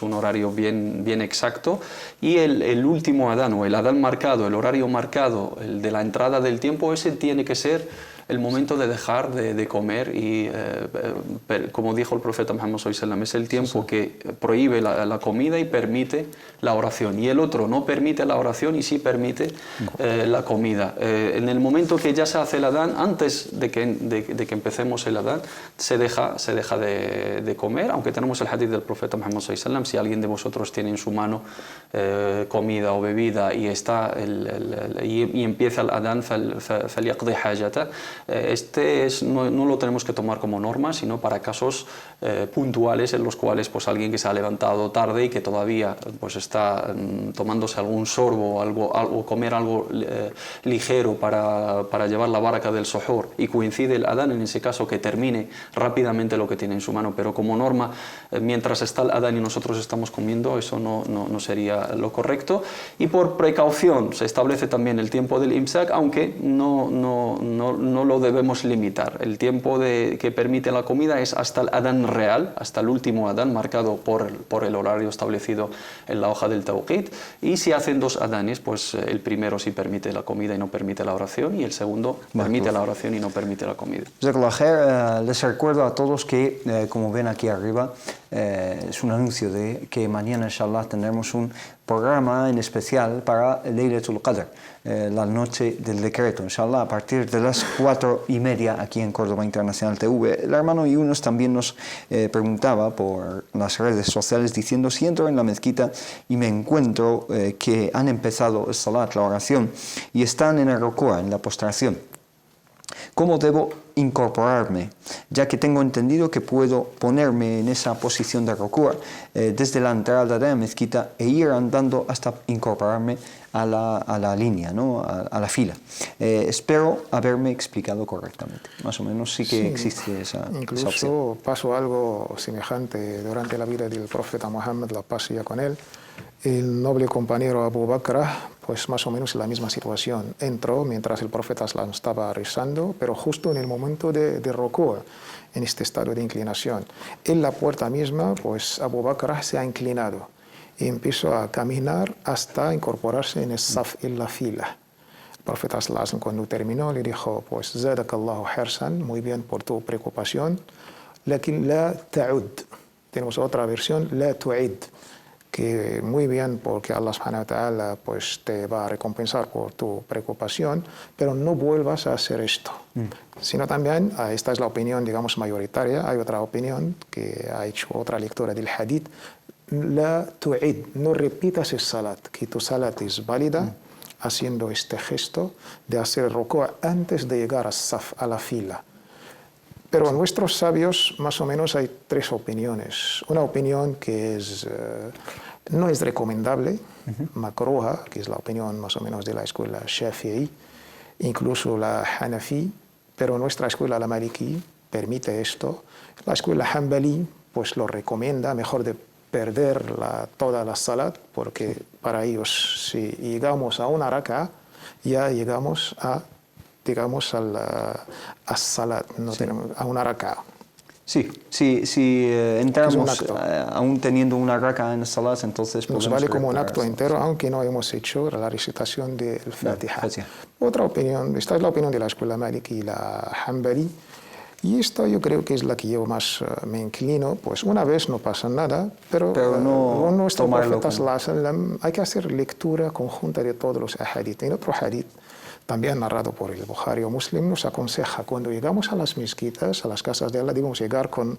un horario bien exacto, y el último adán, o el adán marcado, el horario marcado, el de la entrada del tiempo, ese tiene que ser el momento de dejar de comer, y como dijo el profeta Muhammad sallallahu, es el tiempo que prohíbe la comida y permite la oración, y el otro no permite la oración y sí permite la comida. En el momento que ya se hace el adán, antes de que empecemos el adán, se deja de comer, aunque tenemos el hadith del profeta Muhammad sallallahu, si alguien de vosotros tiene en su mano comida o bebida y empieza el adán, فَلْيَقْضِ حَاجَتَهُ. No lo tenemos que tomar como norma, sino para casos puntuales en los cuales pues alguien que se ha levantado tarde y que todavía pues está tomándose algún sorbo o comer algo ligero para llevar la baraka del suhoor, y coincide el adán, en ese caso que termine rápidamente lo que tiene en su mano, pero como norma mientras está el adán y nosotros estamos comiendo, eso no sería lo correcto. Y por precaución se establece también el tiempo del imsak, aunque no lo debemos limitar. El tiempo que permite la comida es hasta el adán real, hasta el último adán marcado por el horario establecido en la hoja del Tawqit, y si hacen 2 adanes, pues el primero sí permite la comida y no permite la oración, y el segundo permite la oración y no permite la comida. Les recuerdo a todos que, como ven aquí arriba, es un anuncio de que mañana, inshallah, tendremos un programa en especial para Laylatul Qadr, la noche del decreto, inshallah, a partir de las 4:30 aquí en Córdoba Internacional TV. El hermano Yunus también nos preguntaba por las redes sociales diciendo: si entro en la mezquita y me encuentro que han empezado el salat, la oración, y están en el rukú', en la postración, ¿cómo debo incorporarme? Ya que tengo entendido que puedo ponerme en esa posición de rukú' desde la entrada de la mezquita e ir andando hasta incorporarme a la línea, ¿no? a la fila. Espero haberme explicado correctamente. Más o menos sí que existe esa incluso opción. pasó algo semejante durante la vida del profeta Muhammad, la paz sea con él. El noble compañero Abu Bakr, pues más o menos en la misma situación. Entró mientras el profeta estaba rezando, pero justo en el momento de rukú', en este estado de inclinación. En la puerta misma, pues Abu Bakr se ha inclinado y empezó a caminar hasta incorporarse en el saf, en la fila. El profeta cuando terminó le dijo: pues zadakallahu hirsan, muy bien por tu preocupación, lakin la ta'ud. Tenemos otra versión, la tu'id, que muy bien porque Allah subhanahu wa ta'ala pues te va a recompensar por tu preocupación, pero no vuelvas a hacer esto. Sino también, esta es la opinión, digamos, mayoritaria. Hay otra opinión que ha hecho otra lectura del hadith: la tu'id, no repitas el salat, que tu salat es válida haciendo este gesto de hacer rukú' antes de llegar a saf, a la fila. Pero nuestros sabios, más o menos, hay tres opiniones. Una opinión que no es recomendable, makruha, que es la opinión más o menos de la escuela Shafi'i, incluso la Hanafi, pero nuestra escuela, la Maliki, permite esto. La escuela Hanbali, pues lo recomienda, mejor de perder toda la salat, porque para ellos, si llegamos a una raka, ya llegamos a salat, no tenemos, a una raka. Sí, si entramos aún teniendo una raka en el salat, entonces nos vale como un acto entero, aunque no hemos hecho la recitación del Fatiha. Otra opinión, esta es la opinión de la escuela Maliki y la Hanbali, y esta yo creo que es la que yo más me inclino. Pues una vez no pasa nada, pero no nuestro profeta sallallahu alaihi wasallam, hay que hacer lectura conjunta de todos los hadith. En otro hadith, también narrado por el Bukhari o Muslim, nos aconseja: cuando llegamos a las mezquitas, a las casas de Allah, debemos llegar con,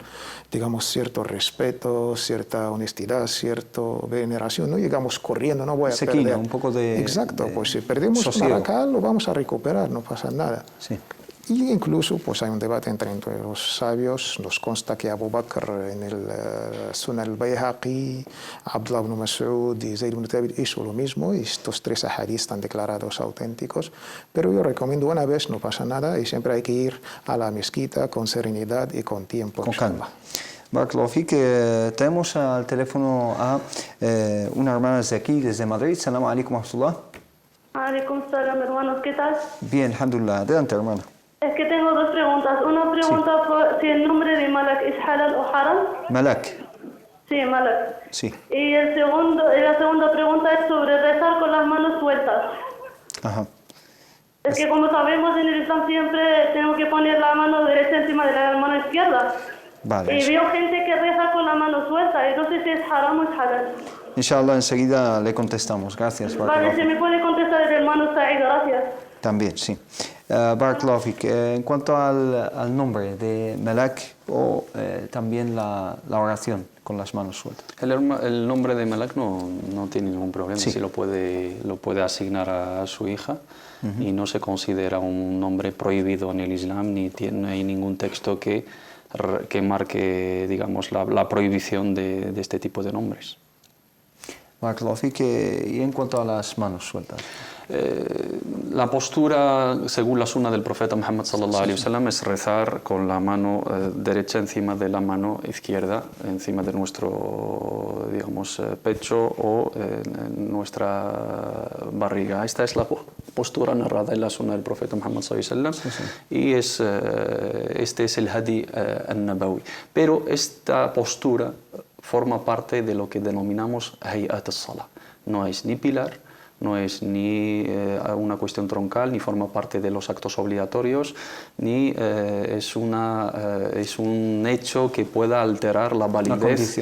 digamos, cierto respeto, cierta honestidad, cierta veneración. No llegamos corriendo, no voy a perder. Un poco de... Exacto, pues si perdemos una raka, lo vamos a recuperar, no pasa nada. Sí. Y incluso pues hay un debate entre los sabios. Nos consta que Abu Bakr en el Sunan al-Bayhaqi, Abdullah ibn Mas'ud y Zayd ibn Thabit hizo lo mismo, y estos tres hadiths están declarados auténticos. Pero yo recomiendo una vez, no pasa nada, y siempre hay que ir a la mezquita con serenidad y con tiempo. Con calma. Barakallahu fik, tenemos al teléfono a una hermana desde aquí, desde Madrid. Salamu alaikum wa rahmatullah. Alaikum salam, hermanos, ¿qué tal? Bien, alhamdulillah. Adelante, hermana. Es que tengo dos preguntas. Una pregunta por si el nombre de Malak es halal o haram. Malak. Sí, Malak. Sí. Y la segunda pregunta es sobre rezar con las manos sueltas. Ajá. Es que como sabemos en el Islam siempre tenemos que poner la mano derecha encima de la mano izquierda. Vale. Y veo gente que reza con la mano suelta. Entonces si es haram o es halal. Inshallah, enseguida le contestamos. Gracias. Vale, se me puede contestar el hermano Said, gracias. También, sí. Barakallahu fik, en cuanto al nombre de Malak o también la oración con las manos sueltas. El nombre de Malak no tiene ningún problema, sí lo puede asignar a su hija, y no se considera un nombre prohibido en el Islam, ni hay ningún texto que marque, digamos, la prohibición de este tipo de nombres. Barakallahu fik, y en cuanto a las manos sueltas. La postura, según la sunna del profeta Muhammad sallallahu alaihi wasallam, es rezar con la mano derecha encima de la mano izquierda, encima de nuestro, digamos, pecho o nuestra barriga. Esta es la postura narrada en la sunna del profeta Muhammad sallallahu alaihi wasallam, y este es el hadi al-nabawi. Pero esta postura forma parte de lo que denominamos hayat al-salah. No es ni pilar, No es ni una cuestión troncal, ni forma parte de los actos obligatorios, ni es un hecho que pueda alterar la validez,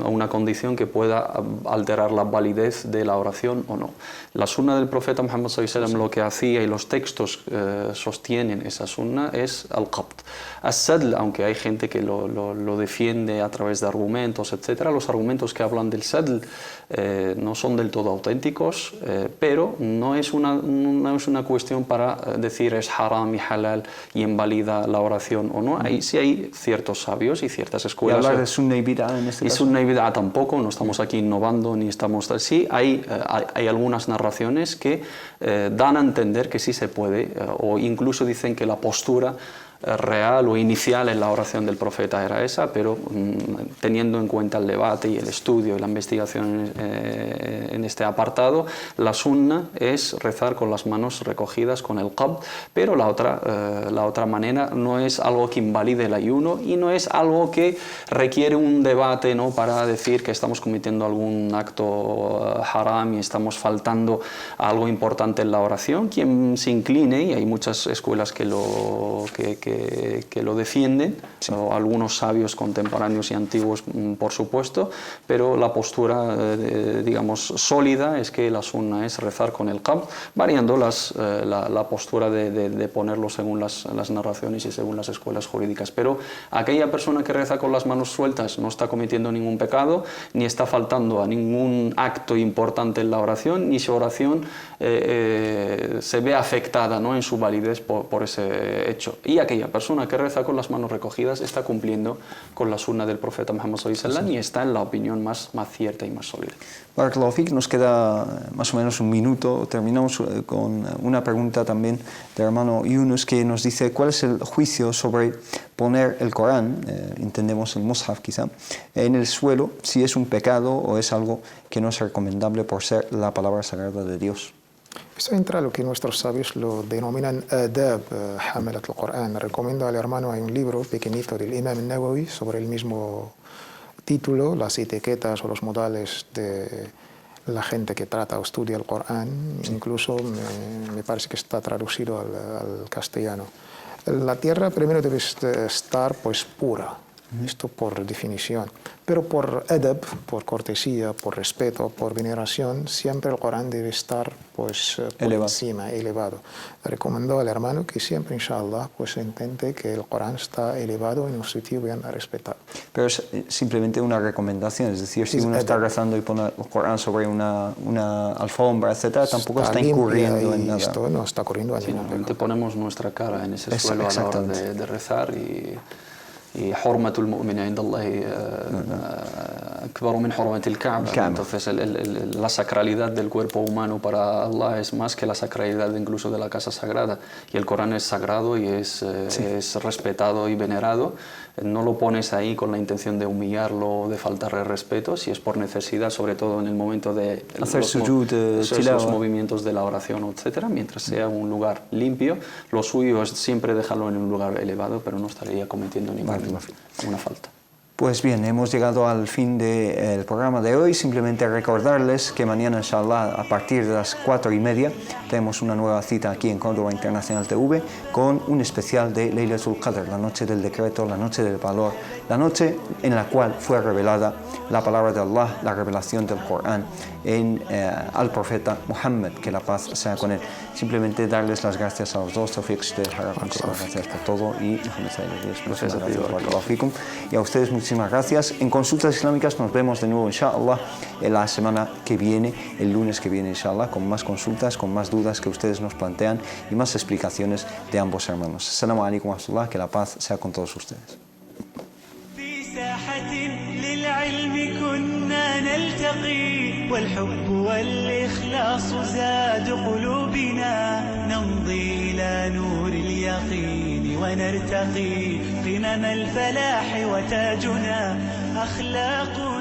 una condición que pueda alterar la validez de la oración o no. La sunna del profeta Muhammad sallallahu alaihi wasallam lo que hacía, y los textos sostienen esa sunna, es al-qabd. As-sadl, aunque hay gente que lo defiende a través de argumentos, etc., los argumentos que hablan del sadl no son del todo auténticos, pero no es una cuestión para decir es haram y halal y invalida la oración o no. Ahí sí hay ciertos sabios y ciertas escuelas. ¿Y hablar de sunna y bid'a en este caso? Y sunna y bid'a tampoco, no estamos aquí innovando ni estamos... Sí, hay algunas narraciones que dan a entender que sí se puede, o incluso dicen que la postura real o inicial en la oración del profeta era esa, pero teniendo en cuenta el debate y el estudio y la investigación en este apartado, la sunna es rezar con las manos recogidas con el qabd, pero la otra manera no es algo que invalide el ayuno y no es algo que requiere un debate, ¿no?, para decir que estamos cometiendo algún acto haram y estamos faltando a algo importante en la oración. Quien se incline, y hay muchas escuelas que lo defienden, sí, o algunos sabios contemporáneos y antiguos, por supuesto, pero la postura, digamos, sólida es que la sunna es rezar con el qabd, variando la postura de ponerlo según las narraciones y según las escuelas jurídicas. Pero aquella persona que reza con las manos sueltas no está cometiendo ningún pecado, ni está faltando a ningún acto importante en la oración, ni su oración se ve afectada, ¿no?, en su validez por ese hecho. Y aquella persona que reza con las manos recogidas está cumpliendo con la sunna del profeta Muhammad sallallahu alaihi wasallam y está en la opinión más cierta y más sólida. Barakallahu fik, nos queda más o menos un minuto. Terminamos con una pregunta también del hermano Yunus, que nos dice: ¿cuál es el juicio sobre poner el Corán, entendemos el Mushaf quizá, en el suelo, si es un pecado o es algo que no es recomendable por ser la palabra sagrada de Dios? Esto entra a lo que nuestros sabios lo denominan adab hamalat al-Qur'an. Recomiendo al hermano, hay un libro pequeñito del Imam al-Nawawi sobre el mismo título, las etiquetas o los modales de la gente que trata o estudia el Corán. Sí. Incluso me parece que está traducido al castellano. La tierra primero debe estar pues pura, esto por definición, pero por adab, por cortesía, por respeto, por veneración, siempre el Corán debe estar pues por encima, elevado. Recomendó al hermano que siempre, inshallah, pues intente que el Corán está elevado en un sitio bien respetado. Pero es simplemente una recomendación, es decir, si uno está rezando y pone el Corán sobre una alfombra, etcétera, tampoco está incurriendo en nada. Esto no está ocurriendo en ningún momento. Ponemos nuestra cara en ese suelo a la hora de rezar y حرمة المؤمن عند الله أكبر من حرمة الكعبة. Entonces la sacralidad del cuerpo humano para Allah es más que la sacralidad incluso de la casa sagrada, y el Corán es sagrado y es respetado y venerado. No lo pones ahí con la intención de humillarlo o de faltarle respeto, si es por necesidad, sobre todo en el momento de hacer los movimientos de la oración, etcétera. Mientras sea un lugar limpio, lo suyo es siempre dejarlo en un lugar elevado, pero no estaría cometiendo ninguna falta. Pues bien, hemos llegado al fin del programa de hoy. Simplemente recordarles que mañana, inshallah, a partir de las 4:30, tenemos una nueva cita aquí en Córdoba Internacional TV con un especial de Laylatul Qadr, la noche del decreto, la noche del valor, la noche en la cual fue revelada la palabra de Allah, la revelación del Corán al profeta Muhammad, que la paz sea con él. Simplemente darles las gracias a los dos, gracias por todo, y a ustedes muchísimas gracias. En Consultas Islámicas nos vemos de nuevo, inshallah, la semana que viene, el lunes que viene, inshallah, con más consultas, con más dudas que ustedes nos plantean y más explicaciones de ambos hermanos. Assalamu alaikum wa rahmatullah, que la paz sea con todos ustedes. للعلم كنا نلتقي والحب والإخلاص زاد قلوبنا نمضي إلى نور اليقين ونرتقي قمم الفلاح وتاجنا أخلاق